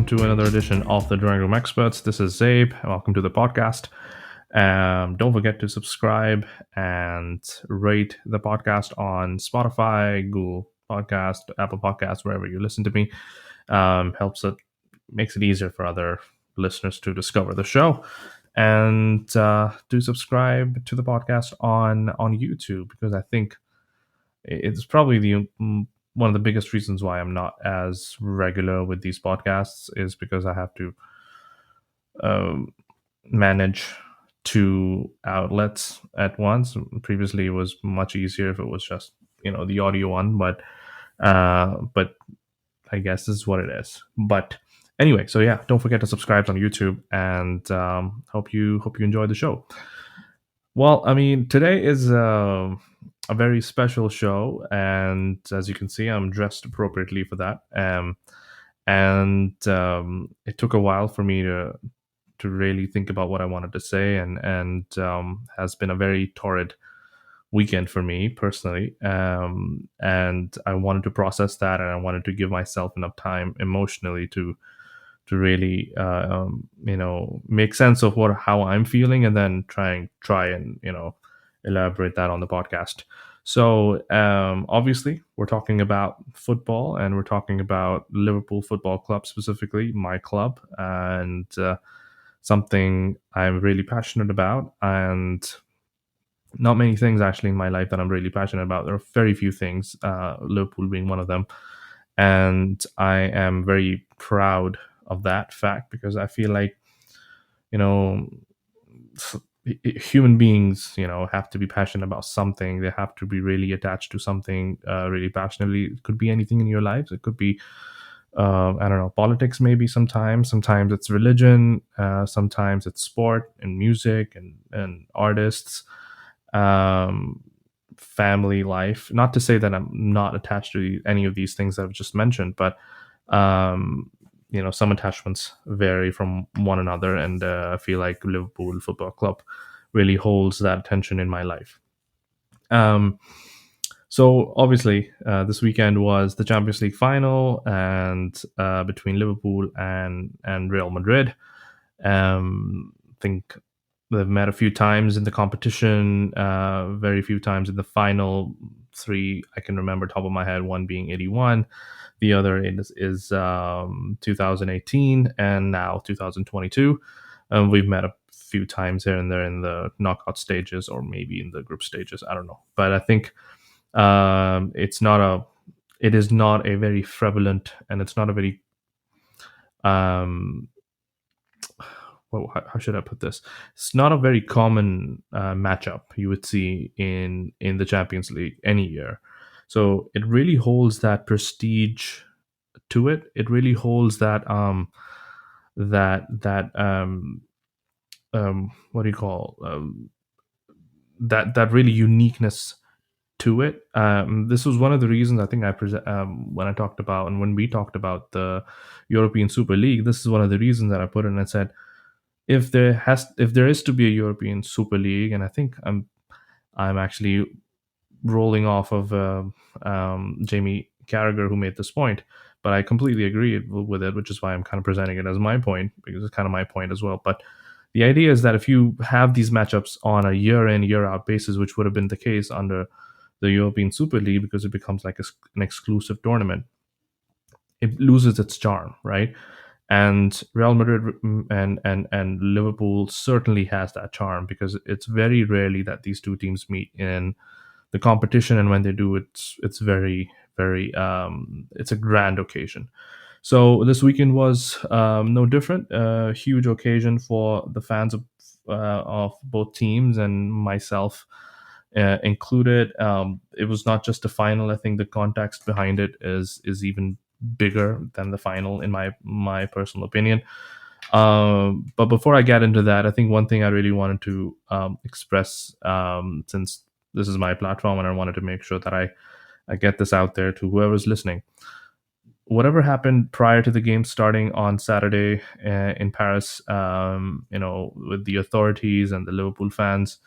to another edition of the Drawing Room Experts. This is Zaib. Welcome to the podcast. Don't forget to subscribe and rate the podcast on Spotify, Google Podcast, Apple Podcast, wherever you listen to me. Makes it easier for other listeners to discover the show. And do subscribe to the podcast on YouTube, because I think it's probably one of the biggest reasons why I'm not as regular with these podcasts is because I have to manage two outlets at once. Previously, it was much easier if it was just the audio one, but I guess this is what it is. But anyway, so yeah, don't forget to subscribe on YouTube, and hope you enjoy the show. Well, I mean, today is a very special show, and as you can see, I'm dressed appropriately for that. It took a while for me to really think about what I wanted to say, and has been a very torrid weekend for me personally. And I wanted to process that, and I wanted to give myself enough time emotionally to really make sense of how I'm feeling, and then try and elaborate that on the podcast. So obviously we're talking about football, and we're talking about Liverpool Football Club, specifically my club, and something I'm really passionate about. And not many things actually in my life that I'm really passionate about. There are very few things, Liverpool being one of them. And I am very proud of that fact, because I feel like, human beings, have to be passionate about something. They have to be really attached to something really passionately. It could be anything in your lives. It could be, I don't know, politics maybe sometimes. Sometimes it's religion. Sometimes it's sport and music and artists. Family life. Not to say that I'm not attached to any of these things that I've just mentioned, but some attachments vary from one another, and I feel like Liverpool Football Club really holds that attention in my life. So obviously, this weekend was the Champions League final, and between Liverpool and Real Madrid. I think they've met a few times in the competition, very few times in the final. Three I can remember top of my head, one being 81, the other is 2018, and now 2022. We've met a few times here and there in the knockout stages, or maybe in the group stages, I don't know. But I think it is not a very prevalent, and it's not a very how should I put this? It's not a very common matchup you would see in the Champions League any year. So it really holds that prestige to it. It really holds that what do you call that really uniqueness to it. This was one of the reasons I think when we talked about the European Super League. This is one of the reasons that I put in and said, if there is to be a European Super League, and I think I'm actually rolling off of Jamie Carragher, who made this point, but I completely agree with it, which is why I'm kind of presenting it as my point, because it's kind of my point as well. But the idea is that if you have these matchups on a year in, year out basis, which would have been the case under the European Super League, because it becomes like an exclusive tournament, it loses its charm, right? And Real Madrid and Liverpool certainly has that charm, because it's very rarely that these two teams meet in the competition, and when they do, it's very, very it's a grand occasion. So this weekend was no different. A huge occasion for the fans of both teams, and myself included. It was not just a final. I think the context behind it is even bigger than the final, in my personal opinion. But before I get into that, I think one thing I really wanted to express, since this is my platform, and I wanted to make sure that I get this out there to whoever's listening. Whatever happened prior to the game starting on Saturday in Paris, with the authorities and the Liverpool fans,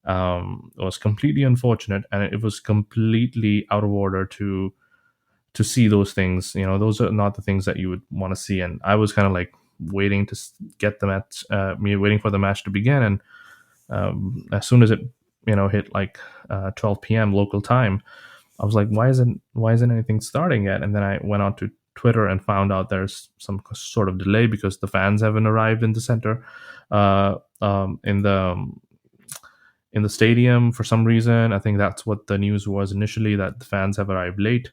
was completely unfortunate, and it was completely out of order to to see those things. Those are not the things that you would want to see. And I was kind of like waiting to get the match, me waiting for the match to begin. And as soon as it hit like 12 p.m. local time, I was like, why isn't anything starting yet? And then I went on to Twitter and found out there's some sort of delay because the fans haven't arrived in the center, uh, um, in the in the stadium for some reason. I think that's what the news was initially, that the fans have arrived late.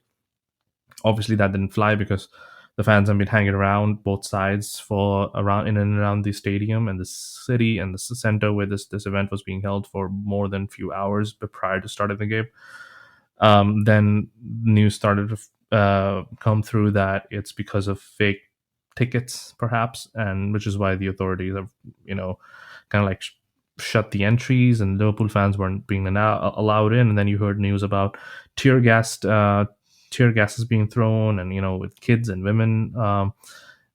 Obviously, that didn't fly because the fans have been hanging around both sides for around in and around the stadium and the city and the center where this event was being held for more than a few hours prior to start of the game. Then news started to come through that it's because of fake tickets, perhaps, and which is why the authorities have, kind of like shut the entries, and Liverpool fans weren't being allowed in. And then you heard news about tear gas, tear gas is being thrown, and with kids and women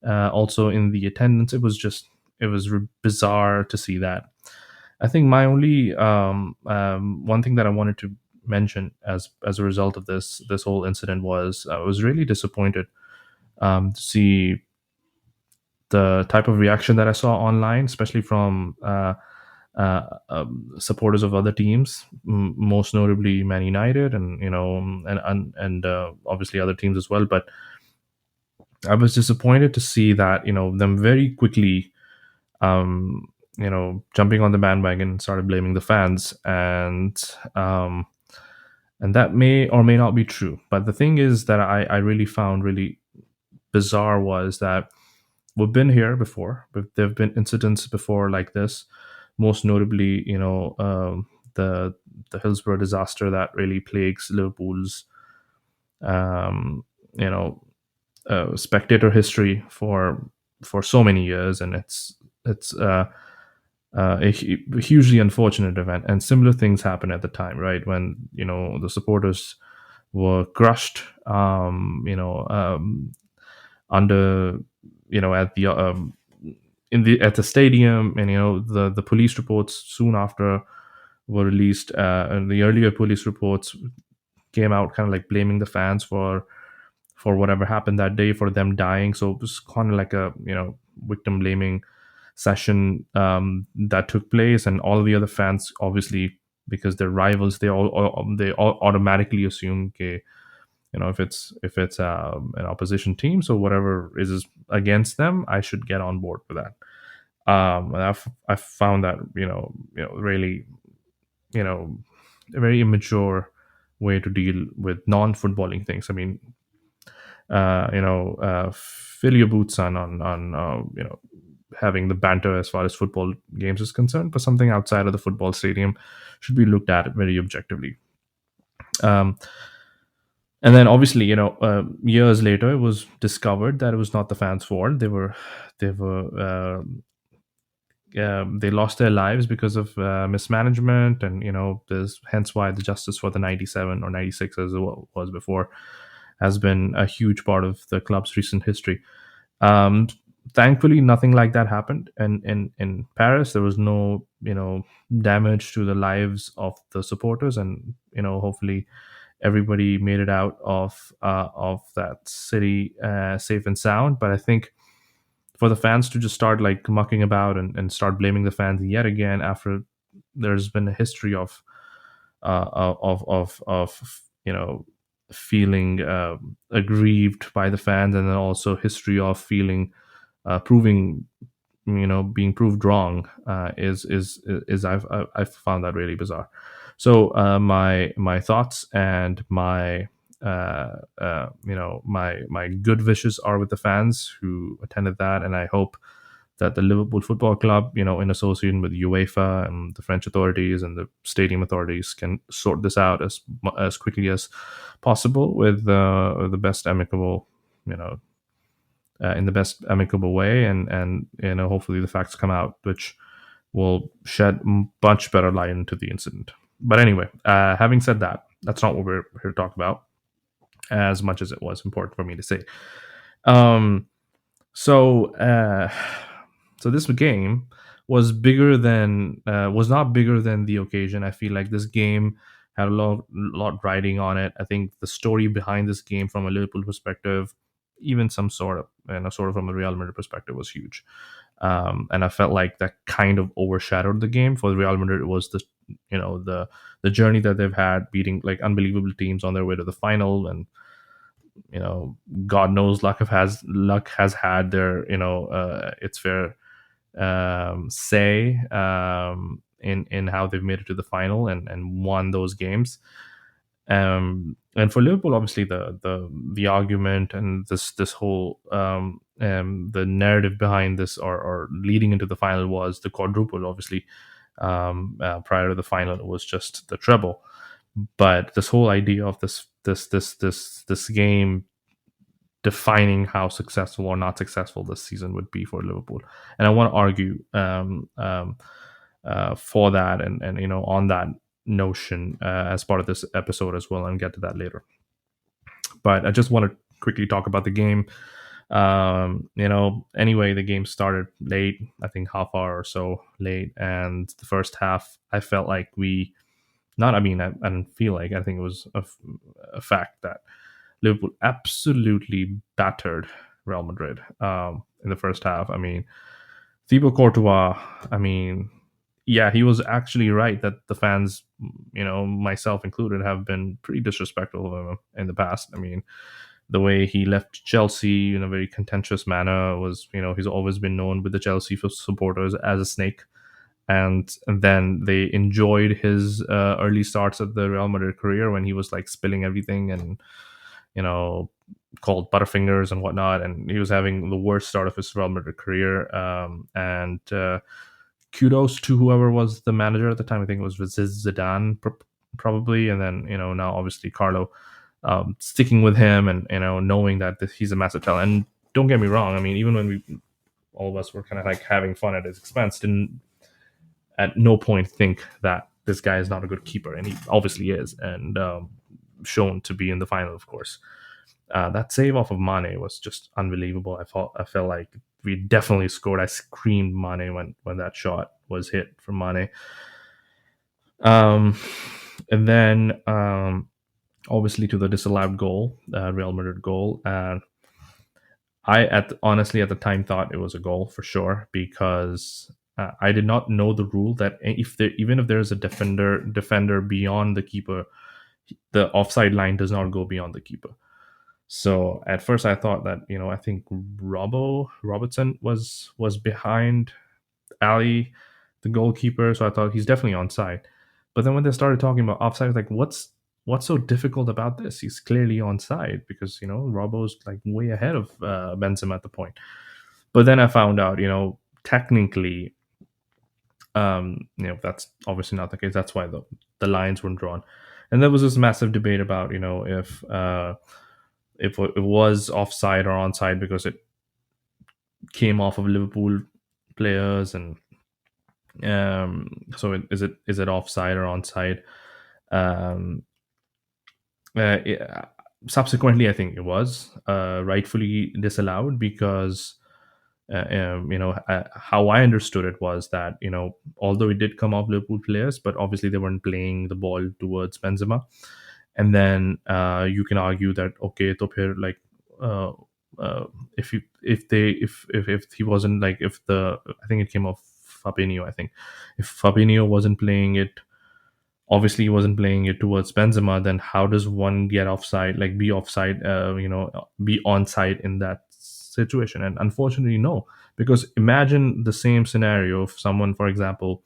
also in the attendance. It was bizarre to see that. I think my only one thing that I wanted to mention as a result of this whole incident was I was really disappointed to see the type of reaction that I saw online, especially from supporters of other teams, most notably Man United, and obviously other teams as well. But I was disappointed to see that them very quickly jumping on the bandwagon and started blaming the fans, and that may or may not be true. But the thing is that I really found really bizarre was that we've been here before, but there have been incidents before like this, most notably, the Hillsborough disaster that really plagues Liverpool's, um, you know, spectator history for so many years, and it's a hugely unfortunate event. And similar things happened at the time, right, when the supporters were crushed, under at the at the stadium, and the police reports soon after were released, and the earlier police reports came out kind of like blaming the fans for whatever happened that day, for them dying. So it was kind of like a victim blaming session that took place, and all of the other fans, obviously, because they're rivals, they all automatically assume, okay, if it's an opposition team, so whatever is against them, I should get on board with that. And I've found that really a very immature way to deal with non-footballing things. I mean, fill your boots on having the banter as far as football games is concerned, but something outside of the football stadium should be looked at very objectively. Um, and then obviously, years later, it was discovered that it was not the fans' fault. They lost their lives because of mismanagement, and there's hence why the justice for the 97 or 96, as it was before, has been a huge part of the club's recent history. Um, Thankfully, nothing like that happened, and in Paris, there was no damage to the lives of the supporters, and hopefully everybody made it out of that city safe and sound. But I think for the fans to just start like mucking about and start blaming the fans yet again, after there's been a history of feeling aggrieved by the fans, and then also history of feeling proving being proved wrong, is I've found that really bizarre. So my thoughts and my good wishes are with the fans who attended that, and I hope that the Liverpool Football Club, in association with UEFA and the French authorities and the stadium authorities, can sort this out as quickly as possible with the best amicable, in the best amicable way, and hopefully the facts come out, which will shed much better light into the incident. But anyway, having said that, that's not what we're here to talk about, as much as it was important for me to say. Um, so so this game was not bigger than the occasion. I feel like this game had a lot riding on it. I think the story behind this game from a Liverpool perspective, even some sort of sort of from a Real Madrid perspective, was huge. And I felt like that kind of overshadowed the game. For Real Madrid, it was the journey that they've had, beating like unbelievable teams on their way to the final, and God knows luck has had their its fair say in how they've made it to the final and won those games. And for Liverpool, obviously the argument and this whole the narrative behind this, or leading into the final, was the quadruple. Obviously, prior to the final, it was just the treble. But this whole idea of this game defining how successful or not successful this season would be for Liverpool, and I want to argue for that, and on that notion as part of this episode as well, and get to that later. But I just want to quickly talk about the game. Anyway, the game started late, I think half hour or so late, and the first half, I felt like we not I mean I didn't feel like, I think it was a fact that Liverpool absolutely battered Real Madrid in the first half. I mean, Thibaut Courtois, I mean, yeah, he was actually right that the fans, myself included, have been pretty disrespectful of him in the past. I mean, the way he left Chelsea in a very contentious manner was, he's always been known with the Chelsea supporters as a snake. And then they enjoyed his early starts at the Real Madrid career when he was like spilling everything and, you know, called Butterfingers and whatnot. And he was having the worst start of his Real Madrid career. And kudos to whoever was the manager at the time. I think it was Zidane, probably. And then, now obviously Carlo, sticking with him and, knowing that he's a massive talent. And don't get me wrong. I mean, even when all of us were kind of like having fun at his expense, didn't at no point think that this guy is not a good keeper. And he obviously is. And shown to be in the final, of course. That save off of Mane was just unbelievable. I felt like we definitely scored. I screamed Mane when that shot was hit from Mane. And then obviously to the disallowed goal, Real Madrid goal. And honestly at the time thought it was a goal for sure, because I did not know the rule that even if there's a defender beyond the keeper, the offside line does not go beyond the keeper. So at first I thought that, I think Robertson was behind Ali, the goalkeeper. So I thought he's definitely onside. But then when they started talking about offside, I was like, what's so difficult about this? He's clearly onside because, Robbo's like way ahead of Benzema at the point. But then I found out, technically, that's obviously not the case. That's why the lines weren't drawn. And there was this massive debate about, if it was offside or onside because it came off of Liverpool players, and so is it offside or onside? Subsequently, I think it was rightfully disallowed because how I understood it was that, although it did come off Liverpool players, but obviously they weren't playing the ball towards Benzema. And then you can argue that, okay, to phir, like if he wasn't, like, I think it came off Fabinho. I think if Fabinho wasn't playing it, obviously he wasn't playing it towards Benzema, then how does one get offside, like be offside, be onside in that situation? And unfortunately, no, because imagine the same scenario if someone, for example,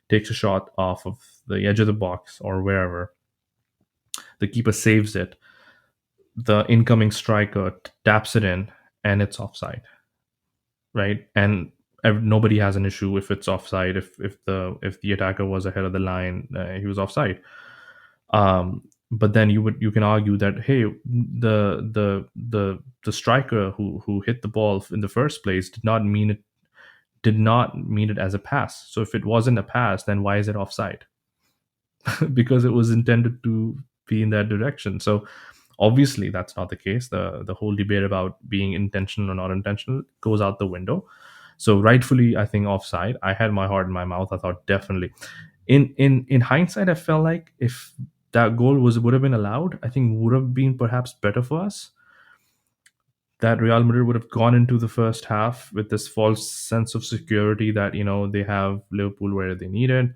takes a shot off of the edge of the box or wherever, the keeper saves it, the incoming striker taps it in, and it's offside, right? And nobody has an issue if it's offside. If the attacker was ahead of the line, he was offside. But then you can argue that, hey, the striker who hit the ball in the first place did not mean it as a pass. So if it wasn't a pass, then why is it offside? Because it was intended to be in that direction. So obviously that's not the case. The whole debate about being intentional or not intentional goes out the window. So rightfully, I think offside. I had my heart in my mouth. I thought definitely. In hindsight, I felt like if that goal would have been allowed, I think would have been perhaps better for us. That Real Madrid would have gone into the first half with this false sense of security that they have Liverpool where they need it,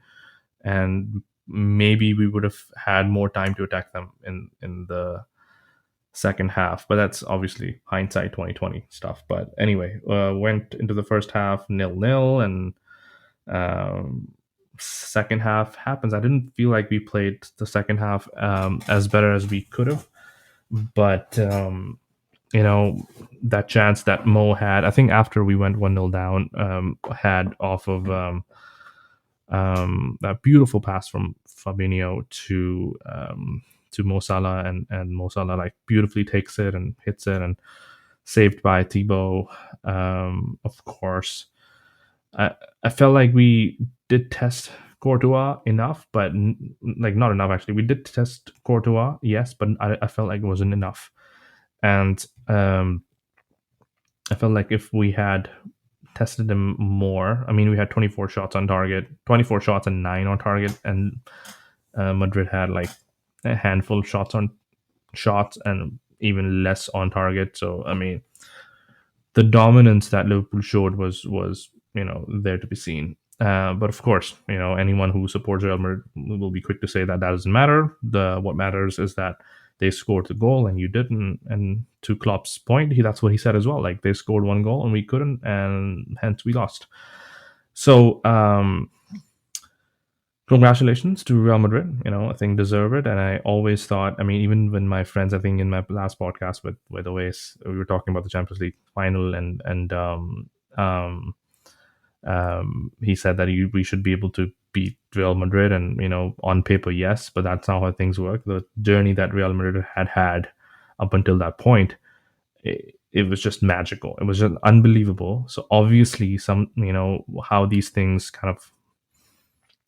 and maybe we would have had more time to attack them in the second half. But that's obviously hindsight 2020 stuff. But anyway, went into the first half 0-0, and um, second half happens. I didn't feel like we played the second half as better as we could have, but you know that chance that Mo had, I think after we went 1-0 down, had off of that beautiful pass from Fabinho to Mo Salah, and Mo Salah like beautifully takes it and hits it, and saved by Thibaut. Of course, I I felt like we did test Courtois enough, but like not enough actually. We did test Courtois, yes, but I felt like it wasn't enough, and I felt like if we had tested him more, I mean, we had 24 shots on target, 24 shots and 9 on target, and Madrid had like a handful of shots and even less on target. So I mean, the dominance that Liverpool showed was there to be seen. But of course, anyone who supports Real Madrid will be quick to say that doesn't matter. What matters is that they scored the goal and you didn't. And to Klopp's point, that's what he said as well. Like they scored one goal and we couldn't, and hence we lost. So congratulations to Real Madrid. I think deserve it. And I always thought, I mean, even when my friends, I think in my last podcast with Oasis, we were talking about the Champions League final, and he said that we should be able to beat Real Madrid, and on paper, yes, but that's not how things work. The journey that Real Madrid had up until that point, it was just magical. It was just unbelievable. So obviously, how these things kind of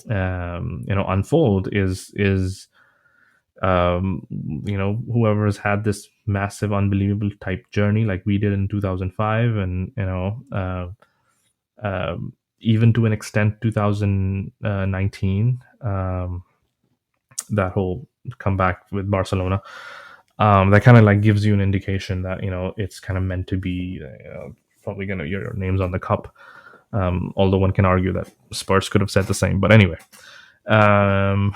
unfold is whoever has had this massive unbelievable type journey like we did in 2005, and even to an extent 2019, that whole comeback with Barcelona, that kind of like gives you an indication that it's kind of meant to be, probably gonna your names on the cup. Although one can argue that Spurs could have said the same. But anyway, um,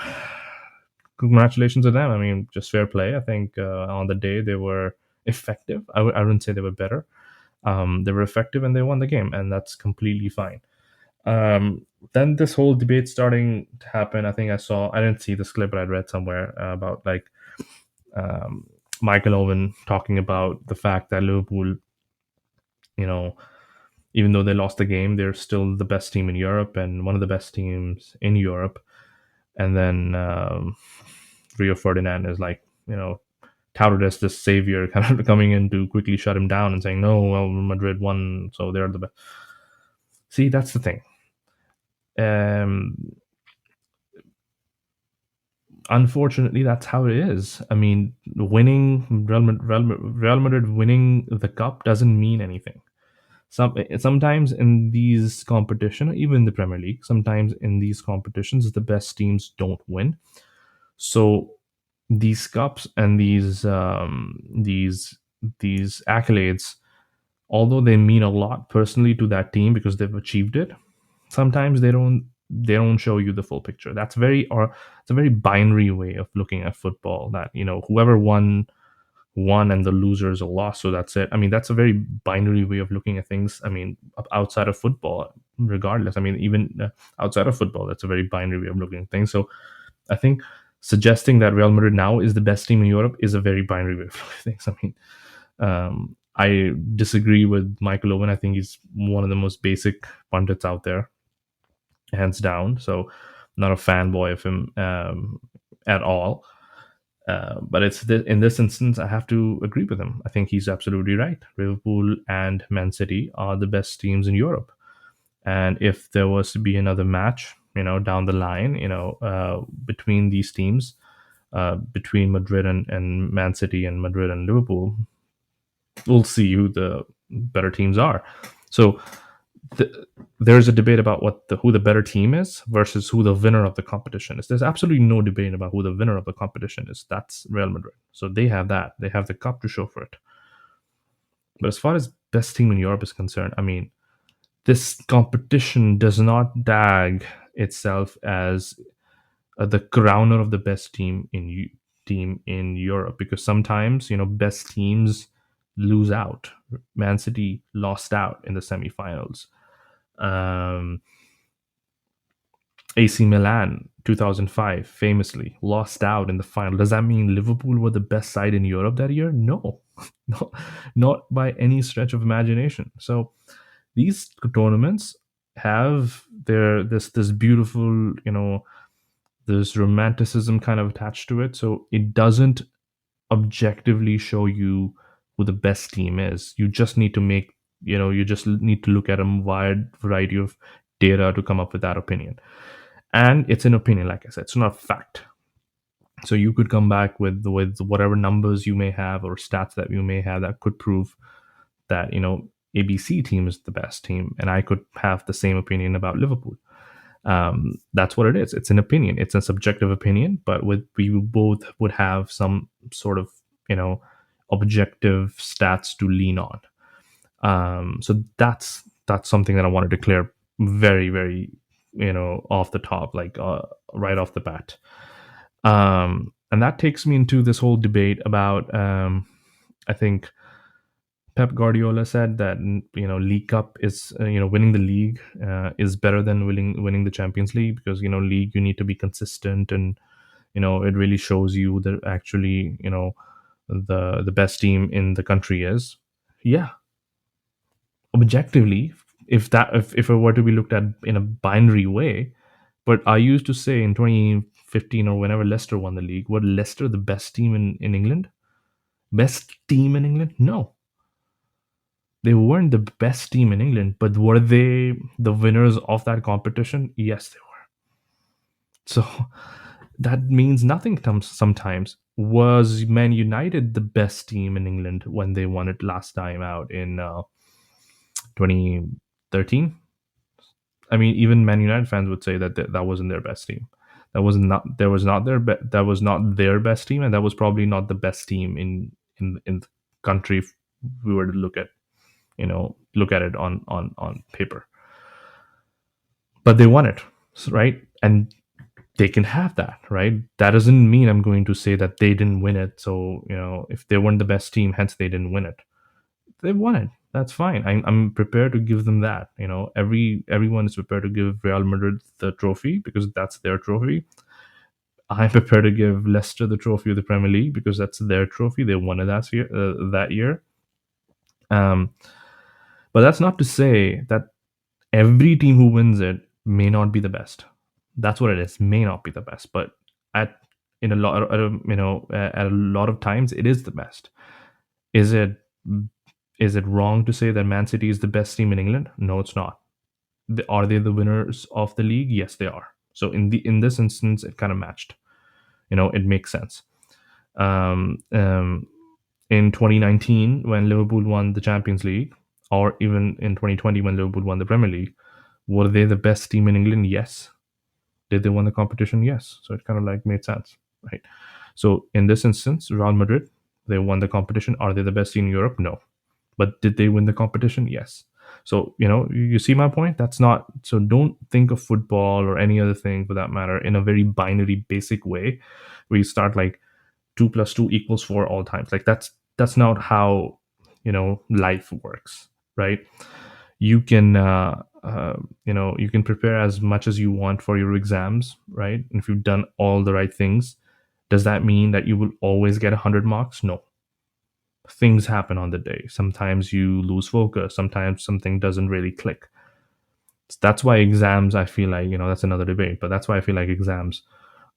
congratulations to them. I mean, just fair play. I think on the day they were effective. I wouldn't say they were better. They were effective and they won the game, and that's completely fine. Then this whole debate starting to happen. I think I didn't see this clip, but I read somewhere about like Michael Owen talking about the fact that Liverpool, you know, even though they lost the game, they're still the best team in Europe and one of the best teams in Europe. And then Rio Ferdinand is like, touted as this savior, kind of coming in to quickly shut him down and saying, no, well, Madrid won, so they're the best. See, that's the thing. Unfortunately, that's how it is. I mean, winning Real Madrid winning the cup doesn't mean anything. Sometimes in these competition, even the Premier League, sometimes in these competitions, the best teams don't win. So these cups and these accolades, although they mean a lot personally to that team because they've achieved it, sometimes they don't show you the full picture. It's a very binary way of looking at football. That whoever won and the losers are lost, so that's it. I mean, that's a very binary way of looking at things. I mean, outside of football, regardless. I mean, even outside of football, that's a very binary way of looking at things. So I think suggesting that Real Madrid now is the best team in Europe is a very binary way of looking at things. I mean, I disagree with Michael Owen. I think he's one of the most basic pundits out there, hands down. So, not a fanboy of him at all. But in this instance, I have to agree with him. I think he's absolutely right. Liverpool and Man City are the best teams in Europe, and if there was to be another match, down the line, between these teams, between Madrid and Man City and Madrid and Liverpool, we'll see who the better teams are. So there's a debate about who the better team is versus who the winner of the competition is. There's absolutely no debate about who the winner of the competition is. That's Real Madrid. So they have that. They have the cup to show for it. But as far as best team in Europe is concerned, I mean, this competition does not tag itself as the crowner of the best team in Europe, because sometimes best teams lose out. Man City lost out in the semifinals. Um, AC Milan 2005 famously lost out in the final. Does that mean Liverpool were the best side in Europe that year? No, no, not by any stretch of imagination. So these tournaments have this beautiful this romanticism kind of attached to it. So it doesn't objectively show you who the best team is. You just need to look at a wide variety of data to come up with that opinion. And it's an opinion, like I said, it's not a fact. So you could come back with whatever numbers you may have or stats that you may have that could prove that ABC team is the best team, and I could have the same opinion about Liverpool. That's what it is. It's an opinion. It's a subjective opinion, but we both would have some sort of objective stats to lean on. So that's something that I wanted to clear very, very off the top, like right off the bat. And that takes me into this whole debate about I think Pep Guardiola said that League Cup is winning the league is better than winning the Champions League, because league you need to be consistent, and it really shows you that actually the best team in the country is. Yeah, objectively, if it were to be looked at in a binary way. But I used to say in 2015 or whenever Leicester won the league, were Leicester the best team in England? Best team in England? No, they weren't the best team in England, but were they the winners of that competition? Yes, they were. So that means nothing sometimes. Was Man United the best team in England when they won it last time out in 2013? I mean, even Man United fans would say that that wasn't their best team. That was not their best team, and that was probably not the best team in the country if we were to look at it on paper. But they won it, right? And they can have that, right? That doesn't mean I'm going to say that they didn't win it. So if they weren't the best team, hence they didn't win it. They won it. That's fine. I'm prepared to give them that. Everyone is prepared to give Real Madrid the trophy because that's their trophy. I'm prepared to give Leicester the trophy of the Premier League because that's their trophy. They won it that year. But that's not to say that every team who wins it may not be the best. That's what it is. May not be the best, but at in a lot, at a lot of times, it is the best. Is it wrong to say that Man City is the best team in England? No, it's not. Are they the winners of the league? Yes, they are. So in this instance, it kind of matched. It makes sense. In 2019, when Liverpool won the Champions League, or even in 2020 when Liverpool won the Premier League, were they the best team in England? Yes. Did they win the competition? Yes. So it kind of like made sense, right? So in this instance, Real Madrid, they won the competition. Are they the best team in Europe? No. But did they win the competition? Yes. So, you see my point? That's not, so don't think of football or any other thing for that matter in a very binary, basic way where you start like 2 plus 2 equals 4 all times. Like that's not how, life works, right? You can, you can prepare as much as you want for your exams, right? And if you've done all the right things, does that mean that you will always get 100 marks? No. Things happen on the day. Sometimes you lose focus. Sometimes something doesn't really click. That's why exams, I feel like, that's another debate, but that's why I feel like exams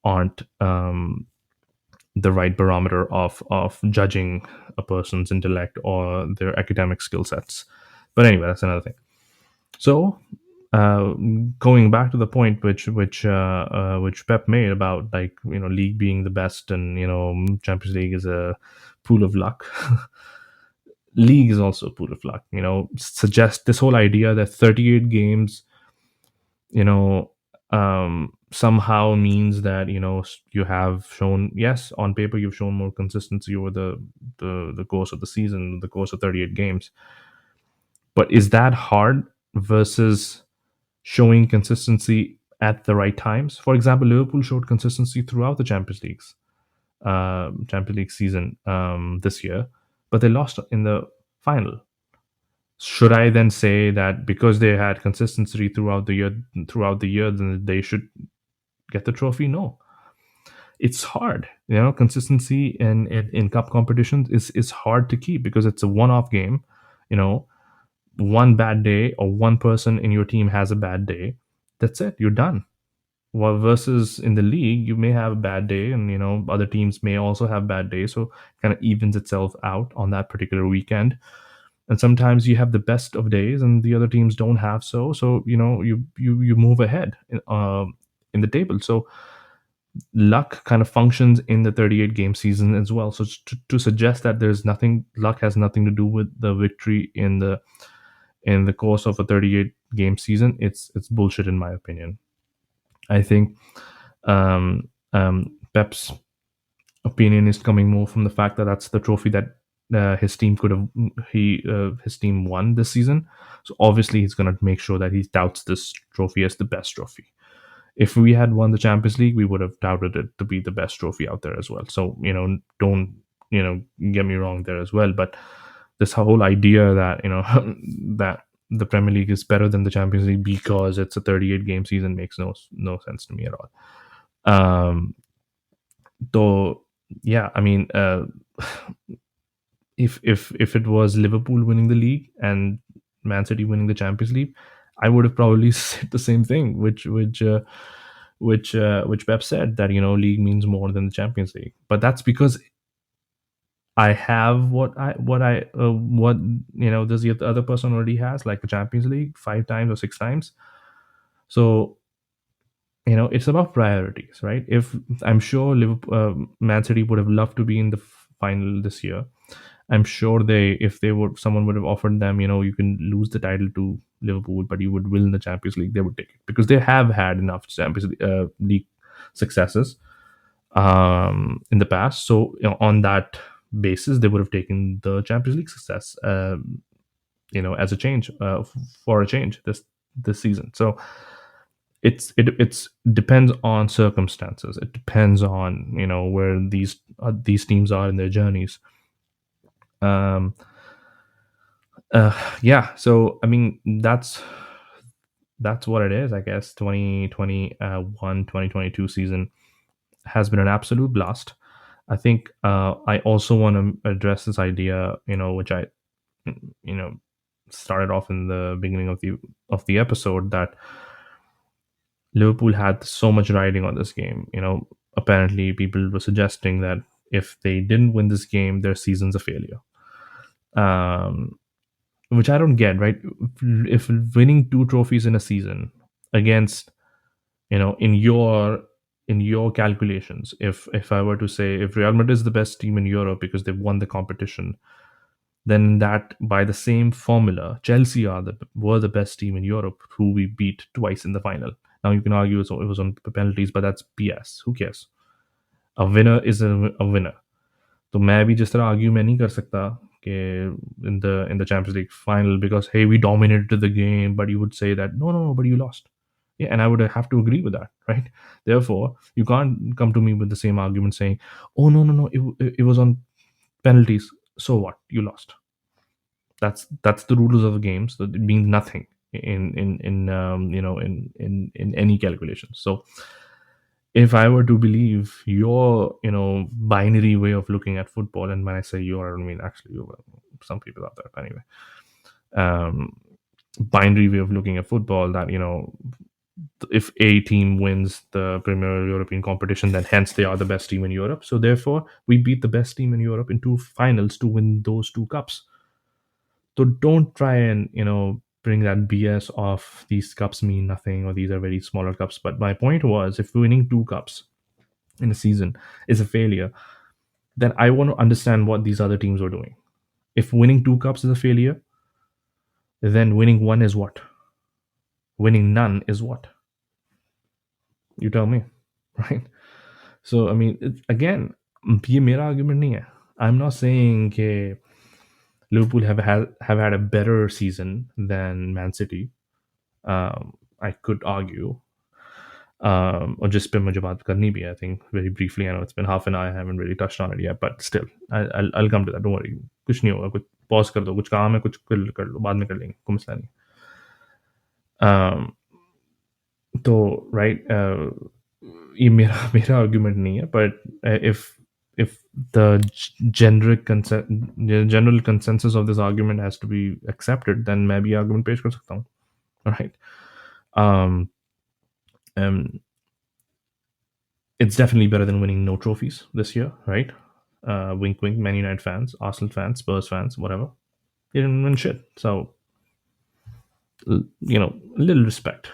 aren't the right barometer of judging a person's intellect or their academic skill sets. But anyway, that's another thing. So going back to the point which Pep made about like league being the best and Champions League is a pool of luck. league is also pure of luck. Suggest this whole idea that 38 games, you know, somehow means that you have shown, yes, on paper you've shown more consistency over the course of the season, the course of 38 games. But is that hard versus showing consistency at the right times? For example, Liverpool showed consistency throughout the Champions League season this year, but they lost in the final. Should I then say that because they had consistency throughout the year, then they should get the trophy? No, it's hard. Consistency in cup competitions is hard to keep because it's a one-off game. You know, one bad day or one person in your team has a bad day, that's it. You're done. Well, versus in the league, you may have a bad day, and other teams may also have bad days, so it kind of evens itself out on that particular weekend. And sometimes you have the best of days, and the other teams don't have so you move ahead in the table. So luck kind of functions in the 38 game season as well. So to suggest that there's nothing, luck has nothing to do with the victory in the course of a 38 game season, it's bullshit in my opinion. I think Pep's opinion is coming more from the fact that that's the trophy that his team could have his team won this season. So obviously he's going to make sure that he touts this trophy as the best trophy. If we had won the Champions League, we would have touted it to be the best trophy out there as well. So don't get me wrong there as well. But this whole idea that that the Premier League is better than the Champions League because it's a 38 game season makes no sense to me at all. Though, yeah, I mean, if it was Liverpool winning the league and Man City winning the Champions League, I would have probably said the same thing, which Pep said, that league means more than the Champions League. But that's because I have what does the other person already has, like the Champions League 5 times or 6 times. So it's about priorities, right? If I'm sure Liverpool, Man City would have loved to be in the final this year. I'm sure if someone would have offered them, you can lose the title to Liverpool, but you would win the Champions League, they would take it because they have had enough Champions League successes in the past. So on that basis, they would have taken the Champions League success, as a change for a change this season. So it's depends on circumstances. It depends on where these teams are in their journeys. Um, yeah. So I mean that's what it is. I guess 2022 season has been an absolute blast. I think I also want to address this idea, which I you know started off in the beginning of the episode, that Liverpool had so much riding on this game. Apparently people were suggesting that if they didn't win this game, their season's a failure. Um, which I don't get, right? If winning 2 trophies in a season against, in your calculations, if I were to say if Real Madrid is the best team in Europe because they've won the competition, then that by the same formula, Chelsea were the best team in Europe who we beat twice in the final. Now you can argue it was on penalties, but that's BS. Who cares? A winner is a winner. तो मैं भी जिस तरह argue मैं नहीं कर सकता कि in the Champions League final because hey we dominated the game, but you would say that no but you lost. Yeah, and I would have to agree with that, right? Therefore, you can't come to me with the same argument saying, oh no, it was on penalties. So what? You lost. That's the rules of the game. So it means nothing in any calculation. So if I were to believe your binary way of looking at football, and when I say your, I don't mean actually you, some people out there, but anyway, binary way of looking at football, that if a team wins the Premier European competition, then hence they are the best team in Europe. So therefore, we beat the best team in Europe in 2 finals to win those 2 cups. So don't try and bring that BS of these cups mean nothing or these are very smaller cups. But my point was, if winning 2 cups in a season is a failure, then I want to understand what these other teams were doing. If winning two cups is a failure, then winning one is what? Winning none is what? You tell me, right? So I mean, again, ये मेरा argument नहीं है. I'm not saying that Liverpool have had a better season than Man City. I could argue, or just पे मुझे बात करनी भी है. I think very briefly. I know it's been half an hour. I haven't really touched on it yet, but still, I'll come to that. Don't worry. कुछ नहीं होगा. कुछ pause कर दो. कुछ काम है. कुछ कर लो. बाद में कर लेंगे. कोई मसला नहीं. तो right. ये मेरा मेरा argument नहीं है. But if the general consensus of this argument has to be accepted, then मैं भी argument पेश कर सकता हूँ. Right. Um, um, it's definitely better than winning no trophies this year, right? Wink, wink. Man United fans, Arsenal fans, Spurs fans, whatever. They didn't win shit. So, a little respect,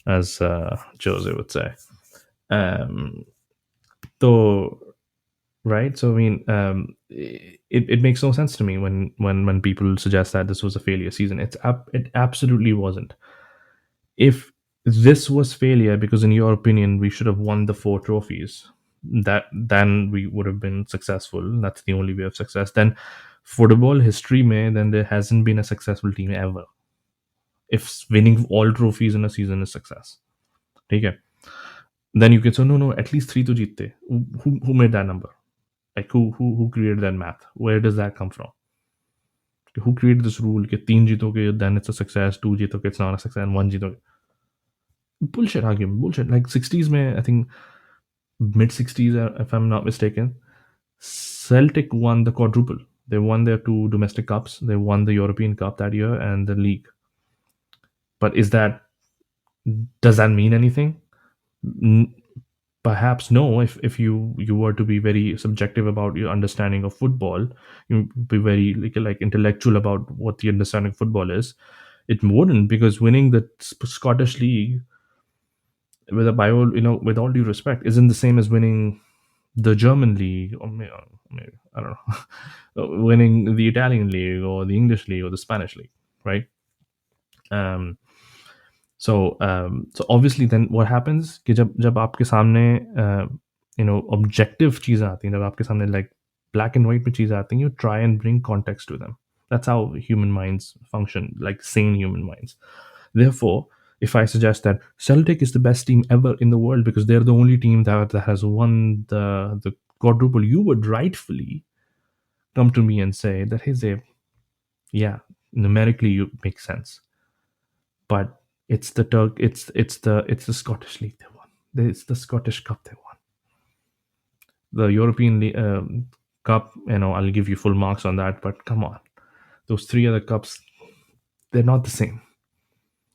as Jose would say. So, right. So, I mean, it makes no sense to me when people suggest that this was a failure season. It absolutely wasn't. If this was failure because in your opinion we should have won the four trophies, then we would have been successful. That's the only way of success. Then football history mein, then there hasn't been a successful team ever if winning all trophies in a season is success. Okay, then you can say no, at least three to jeette. Who made that number? Like who created that math? Where does that come from? Who created this rule that three jeetoge then it's a success, two jeetoge it's not a success, and one jeetoge? Bullshit argument. Bullshit. Like 60s mein, I think mid 60s, if I'm not mistaken, Celtic won the quadruple. They won their two domestic cups. They won the European Cup that year and the league. But does that mean anything? Perhaps no. If you were to be very subjective about your understanding of football, you be very like intellectual about what the understanding of football is. It wouldn't, because winning the Scottish League with all due respect, isn't the same as winning the German league, or maybe, I don't know, winning the Italian league or the English league or the Spanish league, right? So obviously then what happens कि जब आपके सामने objective चीज़ें आती हैं, जब आपके सामने like black and white में चीज़ें आती हैं, you try and bring context to them. That's how human minds function, like sane human minds. Therefore, if I suggest that Celtic is the best team ever in the world because they're the only team that has won the quadruple, you would rightfully come to me and say that, hey Zaib, yeah, numerically you make sense, but it's the Scottish League they won. It's the Scottish Cup they won. The European Cup, I'll give you full marks on that, but come on, those three other cups, they're not the same,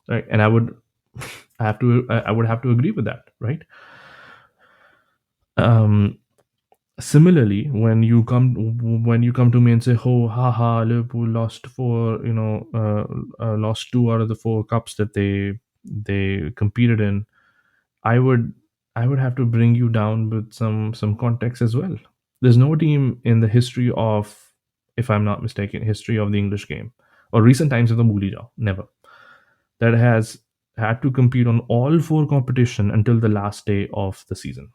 right? And I would have to agree with that, right? Similarly, when you come to me and say, "Oh, haha, Liverpool lost lost two out of the four cups that they competed in," I would have to bring you down with some context as well. There's no team in the history of, if I'm not mistaken, history of the English game or recent times of the Bhuli never, that has had to compete on all four competition until the last day of the season.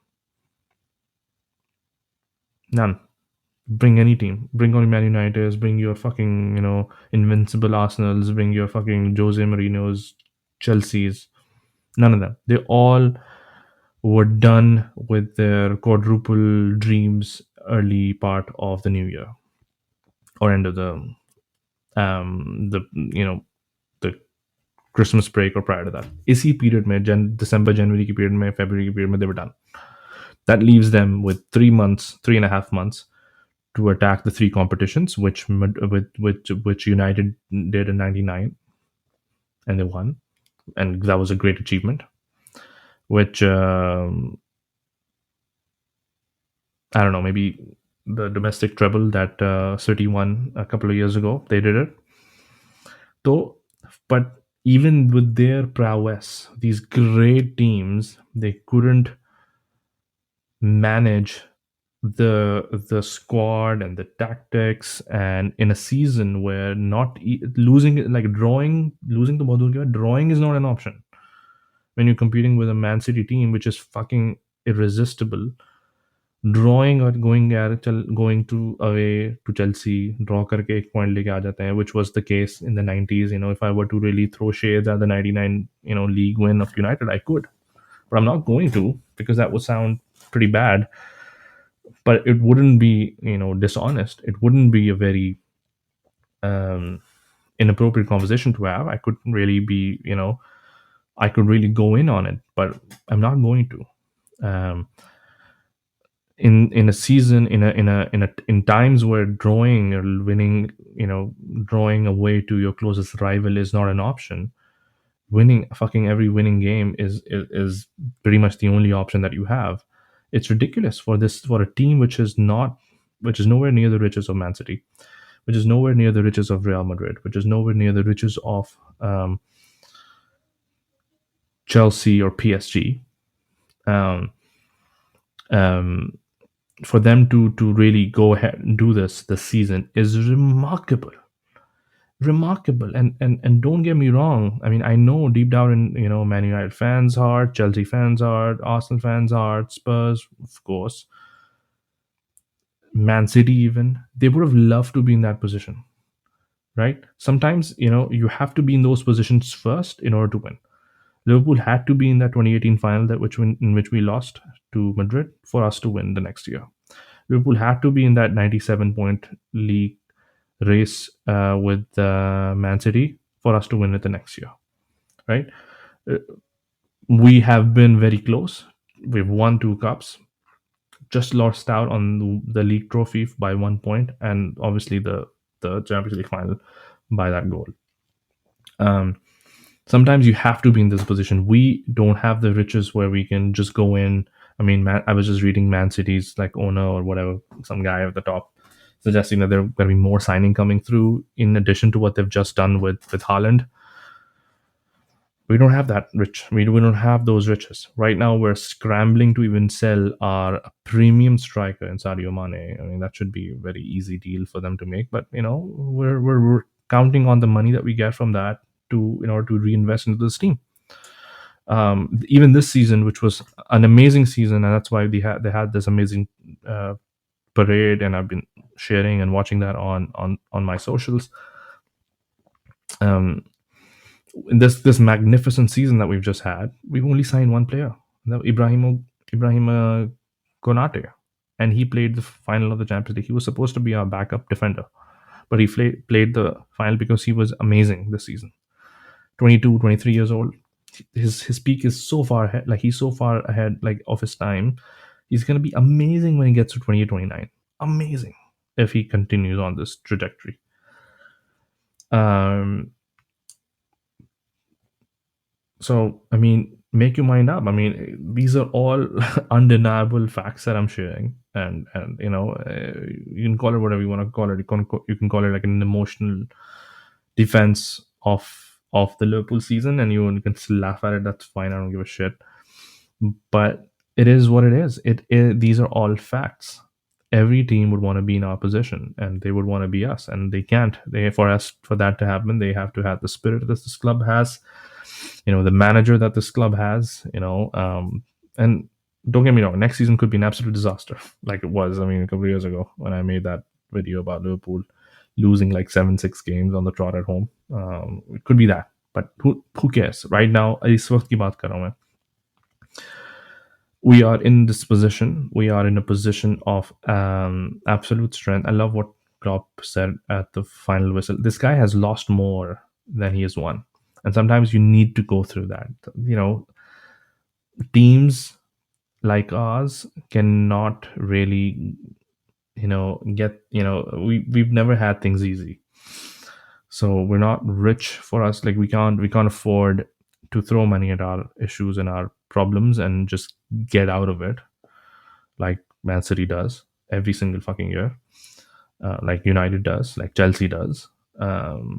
None. Bring any team. Bring on Man United. Bring your fucking invincible Arsenals. Bring your fucking Jose Mourinho's, Chelsea's. None of them. They all were done with their quadruple dreams early part of the new year or end of the the Christmas break or prior to that. इसी period में December January की period में February की period में they were done. That leaves them with 3.5 months to attack the three competitions, which United did in '99, and they won, and that was a great achievement. Which I don't know, maybe the domestic treble that City won a couple of years ago, they did it. So, but even with their prowess, these great teams, they couldn't manage the squad and the tactics, and in a season where not losing, like drawing, losing to Badurga, drawing is not an option when you're competing with a Man City team which is fucking irresistible. Drawing or going to away to Chelsea, draw करके एक point लेके आ जाते हैं, which was the case in the 90s. If I were to really throw shades at the 99 league win of United, I could, but I'm not going to, because that would sound pretty bad. But it wouldn't be dishonest. It wouldn't be a very um, inappropriate conversation to have. I could really be I could really go in on it, but I'm not going to. In a season, in times where drawing or winning, drawing away to your closest rival is not an option, winning fucking every winning game is pretty much the only option that you have. It's ridiculous for a team which is nowhere near the riches of Man City, which is nowhere near the riches of Real Madrid, which is nowhere near the riches of Chelsea or PSG. Um, um, for them to really go ahead and do this season is remarkable. And don't get me wrong, I mean, I know deep down in Man United fans' heart, Chelsea fans' heart, Arsenal fans' heart, Spurs, of course, Man City, even, they would have loved to be in that position, right? Sometimes you have to be in those positions first in order to win. Liverpool had to be in that 2018 final in which we lost to Madrid for us to win the next year. Liverpool had to be in that 97-point league race with Man City for us to win it the next year, right? Uh, we have been very close. We've won 2 cups, just lost out on the league trophy by 1 point, and obviously the Champions League final by that goal. Sometimes you have to be in this position. We don't have the riches where we can just go in. I mean, I was just reading Man City's like owner or whatever, some guy at the top, suggesting that there are going to be more signing coming through in addition to what they've just done with Haaland. We don't have that rich. We don't have those riches right now. We're scrambling to even sell our premium striker in Sadio Mane. I mean, that should be a very easy deal for them to make. But we're counting on the money that we get from that to in order to reinvest into this team. Even this season, which was an amazing season, and that's why they had this amazing parade, and I've been sharing and watching that on my socials. In this magnificent season that we've just had, we've only signed one player, Ibrahim Konate, and he played the final of the Champions League. He was supposed to be our backup defender, but he played the final because he was amazing this season. 22, 23 years old. His peak is so far ahead. Like, he's so far ahead, like, of his time. He's going to be amazing when he gets to 28, 29. Amazing if he continues on this trajectory. So, I mean, make your mind up. I mean, these are all undeniable facts that I'm sharing, and you can call it whatever you want to call it. You can call it like an emotional defense of the Liverpool season, and you can still laugh at it. That's fine. I don't give a shit. But it is what it is. These are all facts. Every team would want to be in our position, and they would want to be us, and they can't. For that to happen, they have to have the spirit that this club has, the manager that this club has, and don't get me wrong, next season could be an absolute disaster, like it was. I mean, a couple of years ago when I made that video about Liverpool losing like 7-6 games on the trot at home. It could be that, but who cares? Right now, इस वक्त की बात कर रहा हूं मैं. We are in this position. We are in a position of absolute strength. I love what Klopp said at the final whistle. This guy has lost more than he has won, and sometimes you need to go through that. Teams like ours cannot really, get. We've never had things easy, so we're not rich. For us, like, we can't afford to throw money at our issues and our problems and just get out of it, like Man City does every single fucking year, like United does, like Chelsea does. But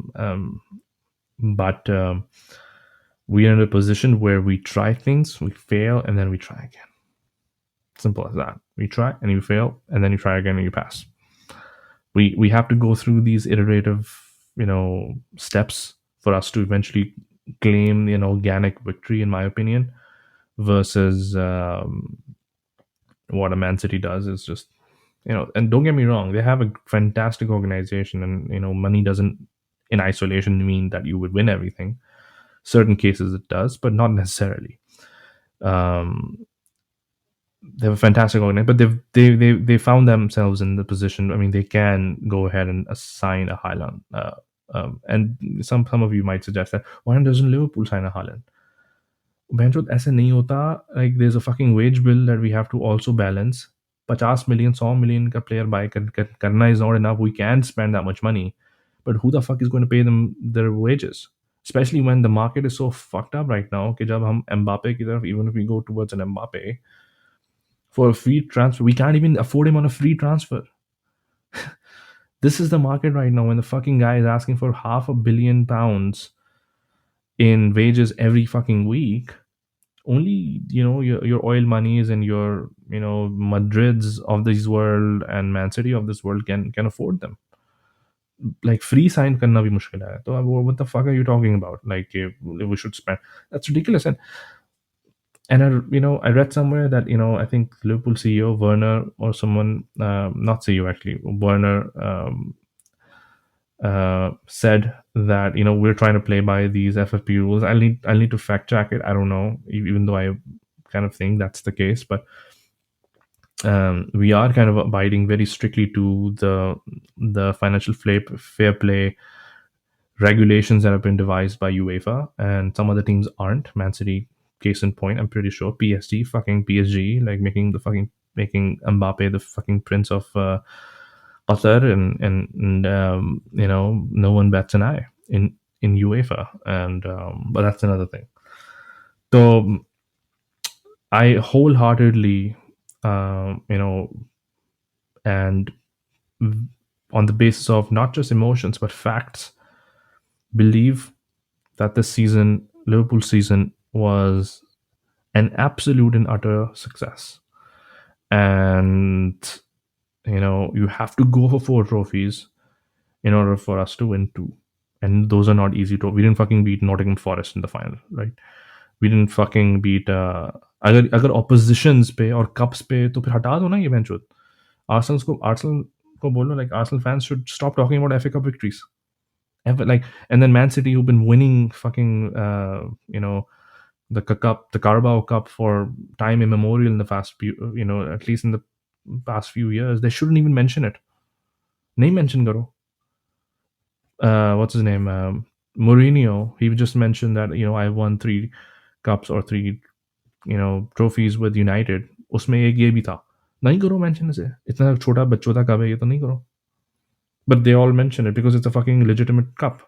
we are in a position where we try things, we fail, and then we try again. Simple as that. You try and you fail, and then you try again and you pass. We have to go through these iterative, steps for us to eventually claim an organic victory, in my opinion, versus what a Man City does is just, and don't get me wrong, they have a fantastic organization, and money doesn't in isolation mean that you would win everything. Certain cases it does, but not necessarily. um they have a fantastic organization, but they found themselves in the position. I mean, they can go ahead and assign a Highland. And some of you might suggest that why doesn't Liverpool sign a Haaland? बेंचोद ऐसे नहीं होता. Like there's a fucking wage bill that we have to also balance. 50 million, 100 million का player buy करना is not enough. We can't spend that much money, but who the fuck is going to pay them their wages? Especially when the market is so fucked up right now. कि जब हम Mbappe की तरफ, even if we go towards an Mbappe for a free transfer, we can't even afford him on a free transfer. This is the market right now when the fucking guy is asking for £500 million in wages every fucking week. Only your oil monies and your Madrids of this world and Man City of this world can afford them. Like free sign karna bhi mushkil hai. So what the fuck are you talking about? Like we should spend. That's ridiculous. And I read somewhere that I think Liverpool CEO Werner or someone, not CEO actually, Werner, said that we're trying to play by these FFP rules. I'll need to fact check it. I don't know, even though I kind of think that's the case, but we are kind of abiding very strictly to the financial fair play regulations that have been devised by UEFA, and some other teams aren't. Man City, case in point, I'm pretty sure. PSG, like making Mbappe the fucking prince of Qatar, and no one bats an eye in UEFA, and but that's another thing. So I wholeheartedly, and on the basis of not just emotions but facts, believe that this season, Liverpool season, was an absolute and utter success. And you have to go for 4 trophies in order for us to win 2. And those are not easy to. We didn't fucking beat Nottingham Forest in the final, right? We didn't fucking beat अगर oppositions पे और cups पे तो फिर हटा दो ना ये बेंच. Arsenal को बोलो, like Arsenal fans should stop talking about FA Cup victories. Ever, like, and then Man City, who've been winning fucking the cup, the Carabao Cup for time immemorial in the past few, at least in the past few years, they shouldn't even mention it. Name mention karo. What's his name? Mourinho. He just mentioned that I won 3 cups or 3 trophies with United. उसमें एक ये भी था. नहीं करो mention इसे. इतना छोटा बच्चों का कप है ये तो नहीं करो. But they all mention it because it's a fucking legitimate cup.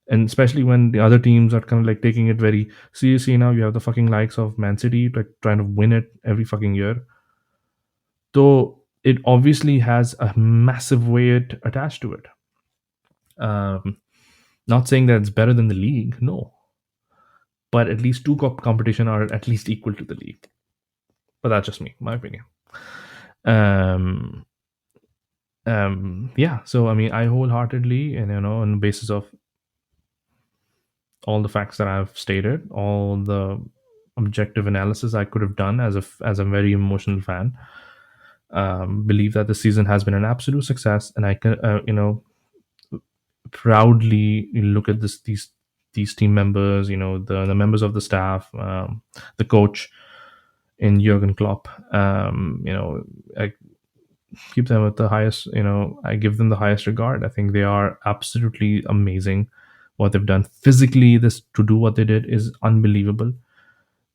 And especially when the other teams are kind of like taking it very seriously. Now you have the fucking likes of Man City like trying to win it every fucking year. So it obviously has a massive weight attached to it. Not saying that it's better than the league, no. But at least 2 competition are at least equal to the league. But that's just me, my opinion. Yeah. So I mean, I wholeheartedly, and on the basis of all the facts that I've stated, all the objective analysis I could have done as a very emotional fan, believe that the season has been an absolute success, and I can proudly look at these team members, the members of the staff, the coach in Jurgen Klopp. I keep them at the highest. I give them the highest regard. I think they are absolutely amazing. What they've done physically, this to do what they did is unbelievable.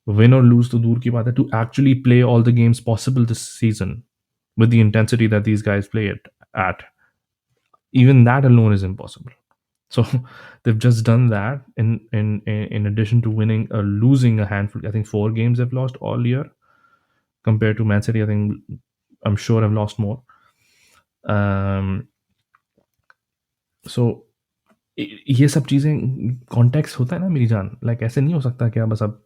Win or lose to dur ki baat hai, to actually play all the games possible this season with the intensity that these guys play it at, even that alone is impossible. So they've just done that in addition to winning or losing a handful. I think 4 games they've lost all year compared to Man City. I'm sure I've lost more. So ये सब चीज़ें context होता है ना मेरी जान. Like ऐसे नहीं हो सकता क्या बस अब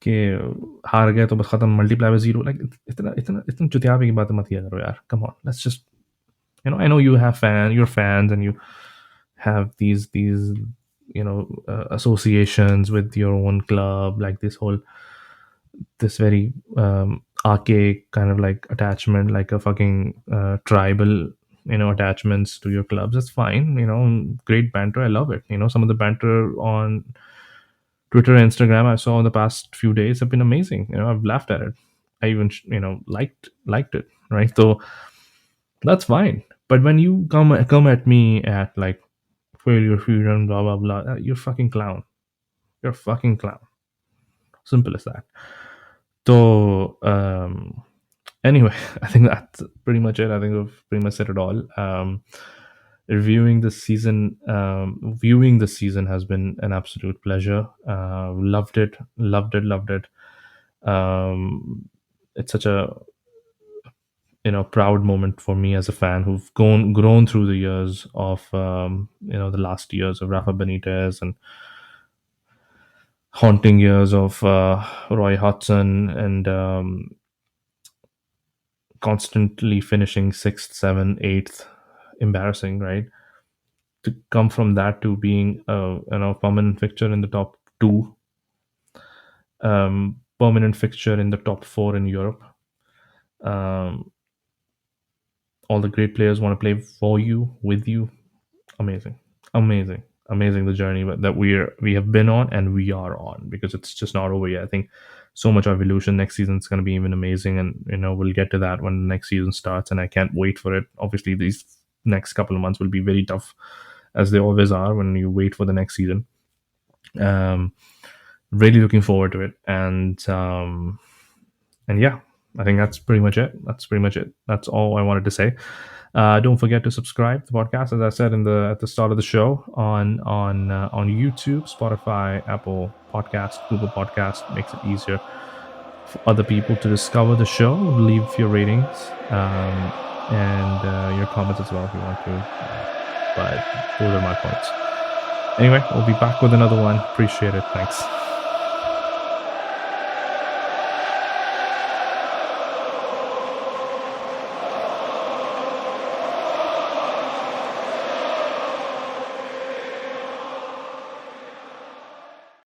कि हार गए तो बस खत्म, मल्टीप्लाई बाय जीरो, लाइक इतना इतना इतना चुतियाबे की बातें मत किया करो यार, come on, let's just, I know you have you're fans, and you have these associations with your own club, like this very archaic kind of like attachment, like a fucking tribal, attachments to your clubs. That's fine, great banter, I love it. Some of the banter on Twitter and Instagram I saw in the past few days have been amazing. I've laughed at it. I even liked it, right? So that's fine. But when you come at me at like failure freedom, blah blah blah, you're fucking clown. You're a fucking clown. Simple as that. So anyway, I think that's pretty much it. I think we've pretty much said it all. Viewing the season has been an absolute pleasure. Loved it, loved it, loved it. It's such a proud moment for me as a fan who've grown through the years of the last years of Rafa Benitez, and haunting years of Roy Hodgson, and constantly finishing sixth, seventh, eighth, embarrassing, right? To come from that to being a permanent fixture in the top two, permanent fixture in the top four in Europe. Um, all the great players want to play for you, with you. Amazing, amazing, amazing, the journey that we have been on and we are on, because it's just not over yet. I think so much evolution. Next season is going to be even amazing, and we'll get to that when the next season starts, and I can't wait for it. Obviously, these next couple of months will be very tough, as they always are when you wait for the next season. um really looking forward to it, and yeah, I think that's pretty much it. That's all I wanted to say. Don't forget to subscribe to the podcast, as I said at the start of the show, on YouTube, Spotify, Apple Podcast, Google Podcast. Makes it easier for other people to discover the show. Leave your ratings, and your comments as well if you want to. But those are my points. Anyway, we'll be back with another one. Appreciate it. Thanks.